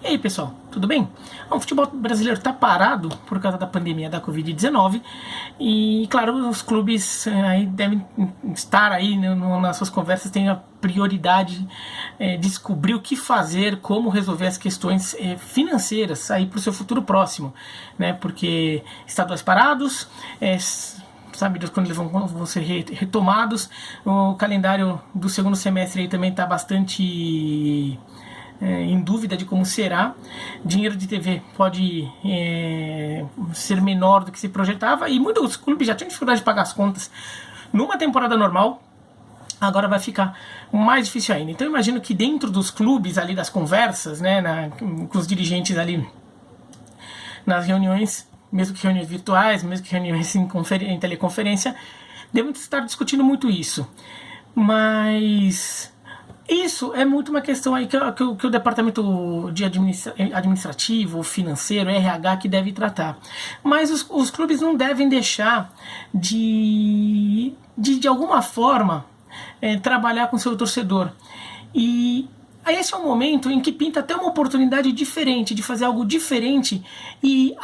E aí, pessoal, tudo bem? O futebol brasileiro está parado por causa da pandemia da Covid-19 e, claro, os clubes aí devem estar aí nas suas conversas, têm a prioridade descobrir o que fazer, como resolver as questões financeiras aí para o seu futuro próximo, né? Porque estaduais parados, sabe Deus quando eles vão ser retomados. O calendário do segundo semestre aí também está bastante em dúvida de como será. Dinheiro de TV pode ser menor do que se projetava e muitos clubes já tinham dificuldade de pagar as contas numa temporada normal. Agora vai ficar mais difícil ainda. Então eu imagino que dentro dos clubes ali, das conversas, né, com os dirigentes ali nas reuniões, mesmo que reuniões virtuais, mesmo que reuniões em teleconferência, devem estar discutindo muito isso. Mas isso é muito uma questão aí que o departamento de administrativo, financeiro, RH que deve tratar. Mas os clubes não devem deixar de alguma forma trabalhar com seu torcedor. E esse é um momento em que pinta até uma oportunidade diferente, de fazer algo diferente e,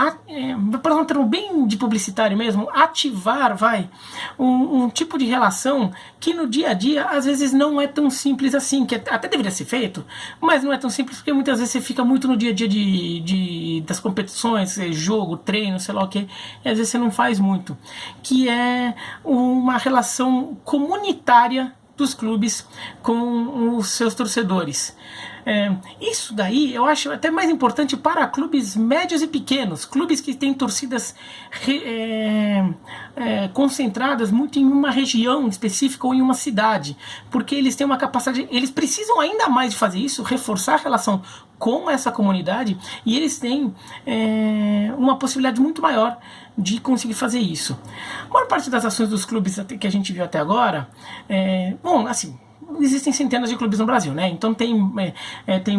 para um termo bem de publicitário mesmo, ativar um tipo de relação que no dia a dia às vezes não é tão simples assim, que até deveria ser feito, mas não é tão simples porque muitas vezes você fica muito no dia a dia das competições, jogo, treino, sei lá o que, e às vezes você não faz muito, que é uma relação comunitária dos clubes com os seus torcedores. Isso daí eu acho até mais importante para clubes médios e pequenos, clubes que têm torcidas concentradas muito em uma região específica ou em uma cidade, porque eles têm uma capacidade, eles precisam ainda mais de fazer isso, reforçar a relação com essa comunidade, e eles têm uma possibilidade muito maior de conseguir fazer isso. A maior parte das ações dos clubes que a gente viu até agora, bom, assim, existem centenas de clubes no Brasil, né? Então tem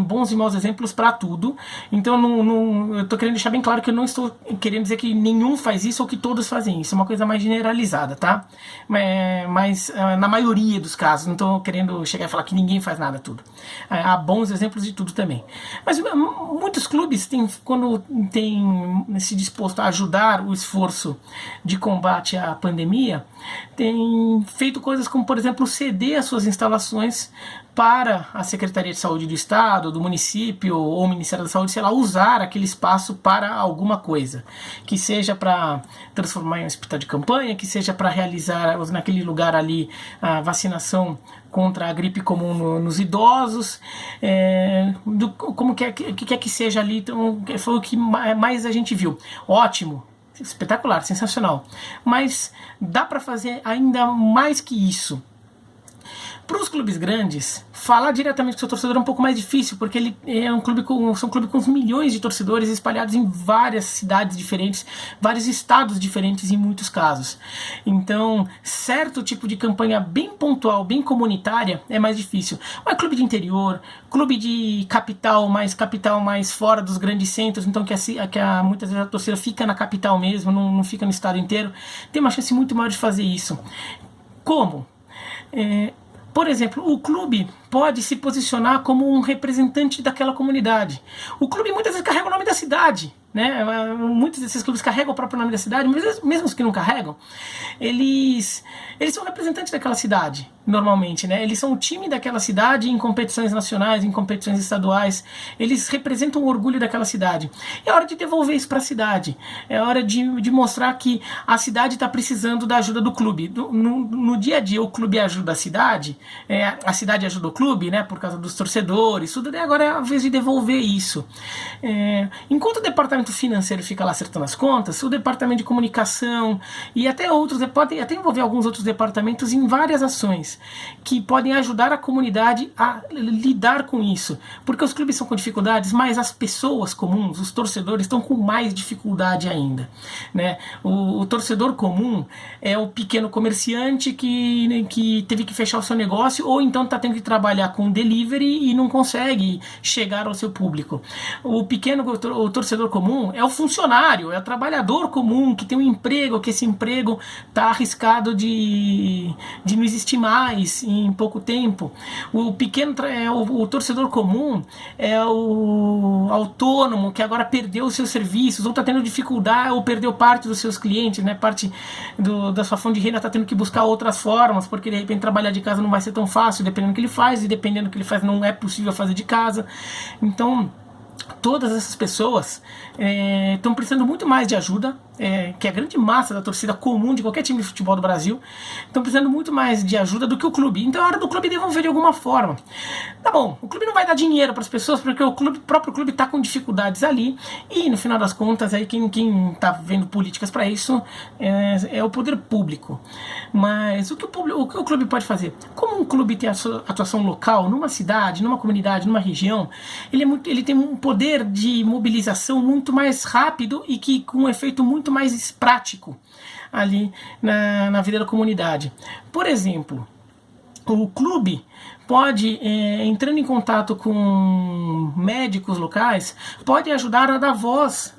bons e maus exemplos para tudo. Então eu estou querendo deixar bem claro que eu não estou querendo dizer que nenhum faz isso ou que todos fazem isso. É uma coisa mais generalizada, tá? Mas na maioria dos casos, não estou querendo chegar e falar que ninguém faz nada, tudo. Há bons exemplos de tudo também. Mas muitos clubes, quando têm se disposto a ajudar o esforço de combate à pandemia, têm feito coisas como, por exemplo, ceder as suas instalações para a Secretaria de Saúde do Estado, do município ou o Ministério da Saúde, sei lá, usar aquele espaço para alguma coisa, que seja para transformar em um hospital de campanha, que seja para realizar naquele lugar ali a vacinação contra a gripe comum nos idosos, como quer que seja ali. Então, foi o que mais a gente viu. Ótimo, espetacular, sensacional, mas dá para fazer ainda mais que isso. Para os clubes grandes, falar diretamente com o seu torcedor é um pouco mais difícil, porque ele são clubes com milhões de torcedores espalhados em várias cidades diferentes, vários estados diferentes em muitos casos. Então, certo tipo de campanha bem pontual, bem comunitária, é mais difícil. Mas clube de interior, clube de capital mais fora dos grandes centros, então muitas vezes a torcida fica na capital mesmo, não fica no estado inteiro, tem uma chance muito maior de fazer isso. Como? Por exemplo, o clube pode se posicionar como um representante daquela comunidade. O clube muitas vezes carrega o nome da cidade, né? Muitos desses clubes carregam o próprio nome da cidade, mas mesmo os que não carregam, eles são representantes daquela cidade, normalmente, né? Eles são o time daquela cidade em competições nacionais, em competições estaduais. Eles representam o orgulho daquela cidade. É hora de devolver isso para a cidade. É hora de mostrar que a cidade está precisando da ajuda do clube. No dia a dia, o clube ajuda a cidade ajuda o clube, né, por causa dos torcedores, tudo. E agora é a vez de devolver isso. Enquanto o departamento financeiro fica lá acertando as contas, o departamento de comunicação e até outros, podem até envolver alguns outros departamentos em várias ações que podem ajudar a comunidade a lidar com isso, porque os clubes estão com dificuldades, mas as pessoas comuns, os torcedores, estão com mais dificuldade ainda, né? O torcedor comum é o pequeno comerciante que teve que fechar o seu negócio, ou então está tendo que trabalhar com delivery e não consegue chegar ao seu público. O torcedor comum é o funcionário, é o trabalhador comum que tem um emprego, que esse emprego está arriscado de não existir mais, mais em pouco tempo. O pequeno, o torcedor comum, o autônomo que agora perdeu os seus serviços, ou está tendo dificuldade, ou perdeu parte dos seus clientes, né? Parte da sua fonte de renda, está tendo que buscar outras formas, porque de repente trabalhar de casa não vai ser tão fácil, dependendo do que ele faz, e dependendo do que ele faz não é possível fazer de casa. Então, todas essas pessoas estão precisando muito mais de ajuda, que é a grande massa da torcida comum de qualquer time de futebol do Brasil, estão precisando muito mais de ajuda do que o clube. Então é hora do clube devolver de alguma forma. Tá bom, o clube não vai dar dinheiro para as pessoas porque o próprio clube está com dificuldades ali, e no final das contas aí quem está vendo políticas para isso é o poder público. Mas o que o clube pode fazer? Como um clube tem a sua atuação local, numa cidade, numa comunidade, numa região, ele tem um poder de mobilização muito mais rápido e que com um efeito muito mais prático ali na vida da comunidade. Por exemplo, o clube pode, entrando em contato com médicos locais, pode ajudar a dar voz,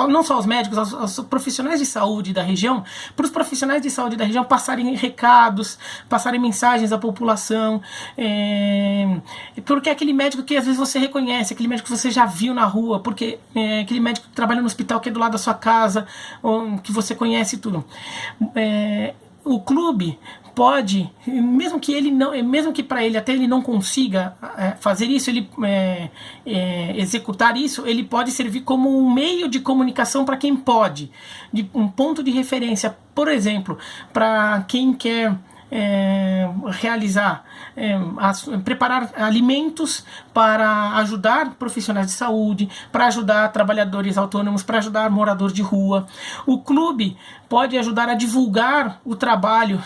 não só aos médicos, aos profissionais de saúde da região, para os profissionais de saúde da região passarem recados, passarem mensagens à população, porque é aquele médico que às vezes você reconhece, aquele médico que você já viu na rua, porque aquele médico que trabalha no hospital que é do lado da sua casa, que você conhece tudo. O clube pode, mesmo que para ele até ele não consiga fazer isso, ele executar isso, ele pode servir como um meio de comunicação para quem pode, de um ponto de referência, por exemplo, para quem quer preparar alimentos para ajudar profissionais de saúde, para ajudar trabalhadores autônomos, para ajudar moradores de rua. O clube pode ajudar a divulgar o trabalho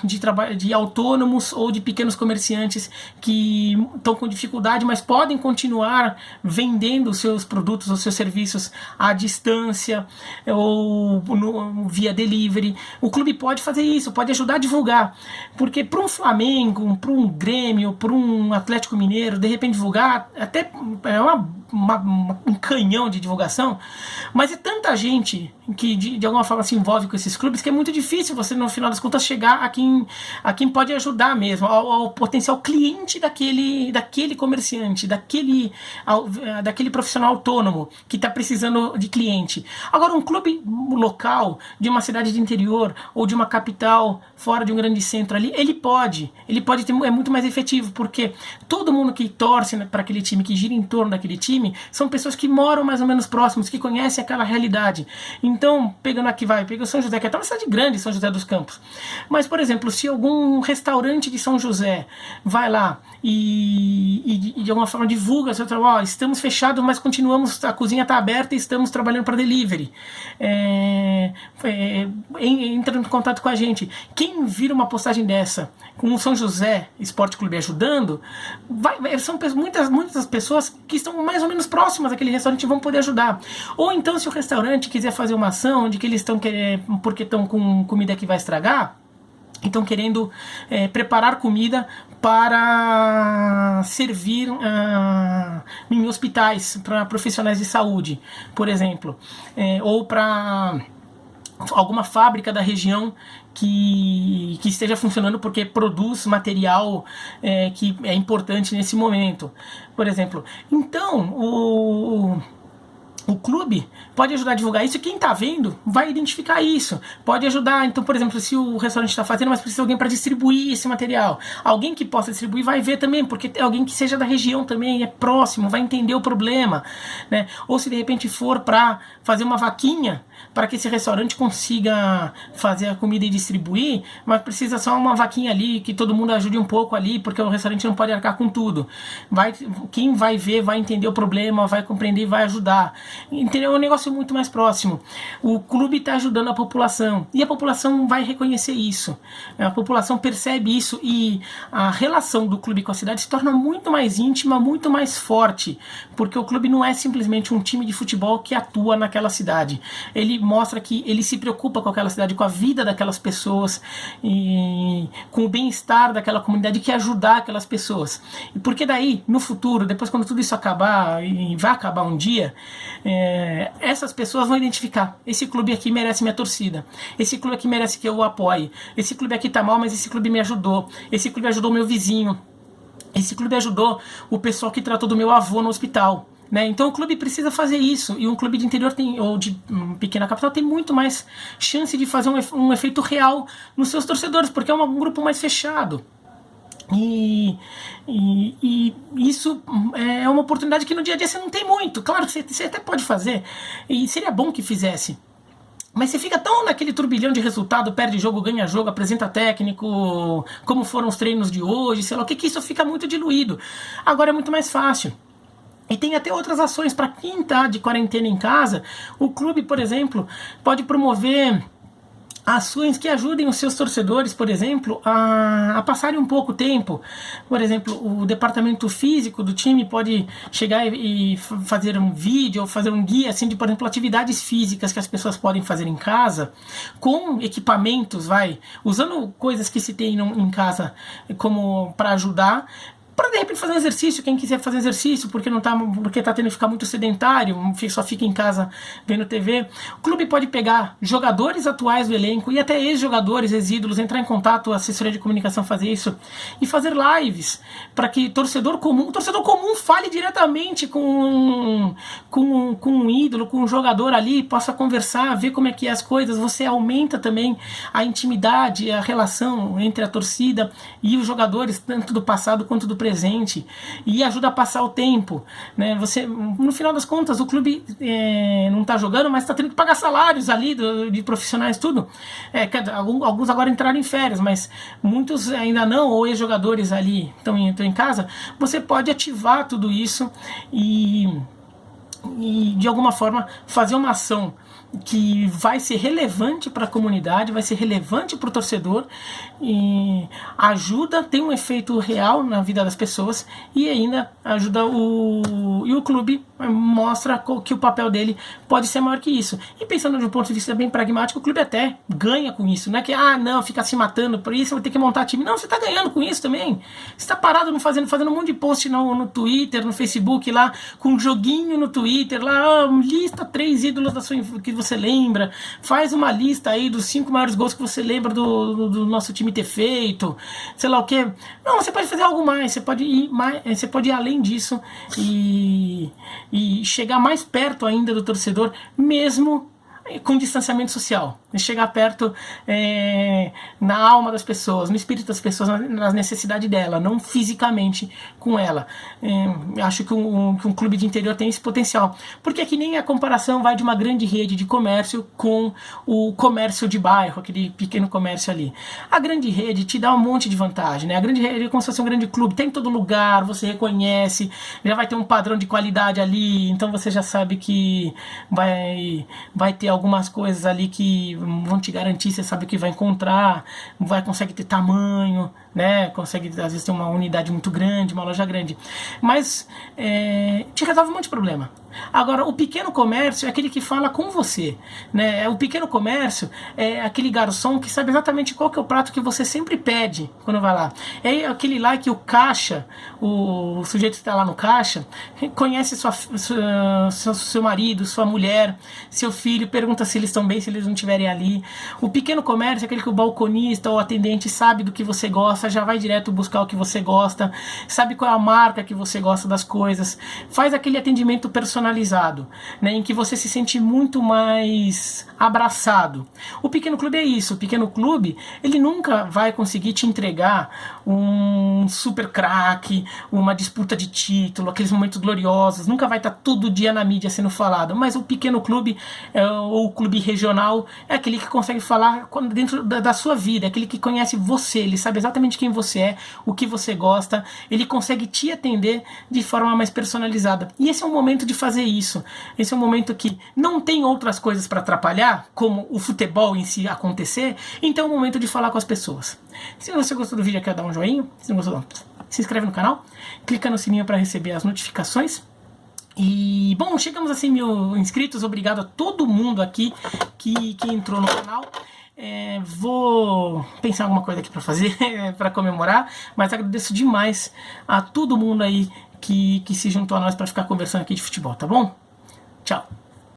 de autônomos ou de pequenos comerciantes que estão com dificuldade, mas podem continuar vendendo os seus produtos ou seus serviços à distância ou via delivery. O clube pode fazer isso, pode ajudar a divulgar, porque para um Flamengo, para um Grêmio, para um Atlético Mineiro, de repente divulgar, até é um canhão de divulgação, mas é tanta gente que de alguma forma se envolve com esses clubes que é muito difícil você, no final das contas, chegar a quem pode ajudar mesmo, ao potencial cliente daquele comerciante, daquele profissional autônomo que está precisando de cliente. Agora, um clube local de uma cidade de interior ou de uma capital fora de um grande centro ali, ele pode ter, é muito mais efetivo, porque todo mundo que torce para aquele time, que gira em torno daquele time, são pessoas que moram mais ou menos próximos, que conhecem aquela realidade. Então, pega o São José, que é uma cidade grande, São José dos Campos. Mas, por exemplo, se algum restaurante de São José vai lá e de alguma forma divulga seu trabalho, estamos fechados, mas continuamos, a cozinha está aberta e estamos trabalhando para delivery. Entra em contato com a gente. Quem vira uma postagem dessa, com o São José Esporte Clube ajudando, são muitas pessoas que estão mais ou menos próximas daquele restaurante e vão poder ajudar. Ou então, se o restaurante quiser fazer uma ação de que eles estão querendo, porque estão com comida que vai estragar, estão querendo preparar comida para servir em hospitais, para profissionais de saúde, por exemplo, ou para alguma fábrica da região que esteja funcionando porque produz material que é importante nesse momento, por exemplo. Então, o clube pode ajudar a divulgar isso, e quem está vendo vai identificar isso, pode ajudar. Então, por exemplo, se o restaurante está fazendo, mas precisa de alguém para distribuir esse material, alguém que possa distribuir vai ver também, porque alguém que seja da região também, é próximo, vai entender o problema, né? Ou se de repente for para fazer uma vaquinha para que esse restaurante consiga fazer a comida e distribuir, mas precisa só uma vaquinha ali, que todo mundo ajude um pouco ali, porque o restaurante não pode arcar com tudo. Quem vai ver vai entender o problema, vai compreender e vai ajudar. Entendeu? É um negócio muito mais próximo. O clube está ajudando a população, e a população vai reconhecer isso. A população percebe isso, e a relação do clube com a cidade se torna muito mais íntima, muito mais forte, porque o clube não é simplesmente um time de futebol que atua naquela cidade. Ele mostra que ele se preocupa com aquela cidade, com a vida daquelas pessoas, e com o bem-estar daquela comunidade, que ajudar aquelas pessoas. E porque daí, no futuro, depois quando tudo isso acabar, e vai acabar um dia, essas pessoas vão identificar: esse clube aqui merece minha torcida, esse clube aqui merece que eu o apoie, esse clube aqui tá mal, mas esse clube me ajudou, esse clube ajudou meu vizinho, esse clube ajudou o pessoal que tratou do meu avô no hospital. Né? Então o clube precisa fazer isso, e um clube de interior ou de pequena capital tem muito mais chance de fazer um efeito real nos seus torcedores, porque é um grupo mais fechado. E isso é uma oportunidade que no dia a dia você não tem muito. Claro que você até pode fazer, e seria bom que fizesse, mas você fica tão naquele turbilhão de resultado: perde jogo, ganha jogo, apresenta técnico, como foram os treinos de hoje, sei lá o que isso fica muito diluído. Agora é muito mais fácil. E tem até outras ações para quem está de quarentena em casa. O clube, por exemplo, pode promover ações que ajudem os seus torcedores, por exemplo, a passarem um pouco tempo. Por exemplo, o departamento físico do time pode chegar e fazer um vídeo ou fazer um guia assim, de, por exemplo, atividades físicas que as pessoas podem fazer em casa, com equipamentos, usando coisas que se tem em casa como para ajudar, para de repente fazer um exercício. Quem quiser fazer exercício porque tá tendo que ficar muito sedentário, só fica em casa vendo TV, o clube pode pegar jogadores atuais do elenco e até ex-jogadores, ex-ídolos, entrar em contato, a assessoria de comunicação fazer isso e fazer lives para que o torcedor comum fale diretamente com um ídolo, com um jogador ali, possa conversar, ver como é que é as coisas. Você aumenta também a intimidade, a relação entre a torcida e os jogadores, tanto do passado quanto do presente, e ajuda a passar o tempo, né? No final das contas, o clube não está jogando, mas está tendo que pagar salários ali de profissionais, tudo. Alguns agora entraram em férias, mas muitos ainda não, ou ex-jogadores ali estão em casa. Você pode ativar tudo isso e de alguma forma fazer uma ação que vai ser relevante para a comunidade, vai ser relevante para o torcedor, e ajuda, tem um efeito real na vida das pessoas, e ainda ajuda o clube mostra que o papel dele pode ser maior que isso. E pensando de um ponto de vista bem pragmático, o clube até ganha com isso. Não é que, não, fica se matando por isso, vai ter que montar time. Não, você está ganhando com isso também. Você está parado fazendo um monte de post no Twitter, no Facebook, lá, com um joguinho no Twitter, lá, lista 3 ídolos que você lembra, faz uma lista aí dos 5 maiores gols que você lembra do nosso time ter feito, sei lá o que. Não, você pode fazer algo mais, você pode ir além disso e chegar mais perto ainda do torcedor, mesmo com distanciamento social, chegar perto na alma das pessoas, no espírito das pessoas, na necessidade dela, não fisicamente com ela. Acho que um clube de interior tem esse potencial, porque é que nem a comparação vai de uma grande rede de comércio com o comércio de bairro, aquele pequeno comércio ali. A grande rede te dá um monte de vantagem, né? A grande rede é como se fosse um grande clube, tem em todo lugar, você reconhece, já vai ter um padrão de qualidade ali, então você já sabe que vai ter algumas coisas ali que vão te garantir, você sabe o que vai encontrar, consegue ter tamanho, né? Consegue às vezes ter uma unidade muito grande, uma loja grande, mas te resolve um monte de problema. Agora, o pequeno comércio é aquele que fala com você, né? O pequeno comércio é aquele garçom que sabe exatamente qual que é o prato que você sempre pede quando vai lá. É aquele lá que o caixa, o sujeito que está lá no caixa, conhece seu marido, sua mulher, seu filho, pergunta se eles estão bem, se eles não estiverem ali. O pequeno comércio é aquele que o balconista ou atendente sabe do que você gosta, já vai direto buscar o que você gosta, sabe qual é a marca que você gosta das coisas, faz aquele atendimento personalizado, né, em que você se sente muito mais abraçado. O pequeno clube é isso. O pequeno clube, ele nunca vai conseguir te entregar um super craque, uma disputa de título, aqueles momentos gloriosos, nunca vai estar todo dia na mídia sendo falado, mas o pequeno clube ou o clube regional é aquele que consegue falar dentro da sua vida, é aquele que conhece você, ele sabe exatamente quem você é, o que você gosta, ele consegue te atender de forma mais personalizada. E esse é um momento de fazer isso. Esse é um momento que não tem outras coisas para atrapalhar, como o futebol em si acontecer, então é o momento de falar com as pessoas. Se você gostou do vídeo, aqui, dá um joinha. Se não gostou, se inscreve no canal, clica no sininho para receber as notificações. E, bom, chegamos a 100 mil inscritos. Obrigado a todo mundo aqui que entrou no canal. Vou pensar em alguma coisa aqui para fazer para comemorar, mas agradeço demais a todo mundo aí que se juntou a nós para ficar conversando aqui de futebol, tá bom? Tchau!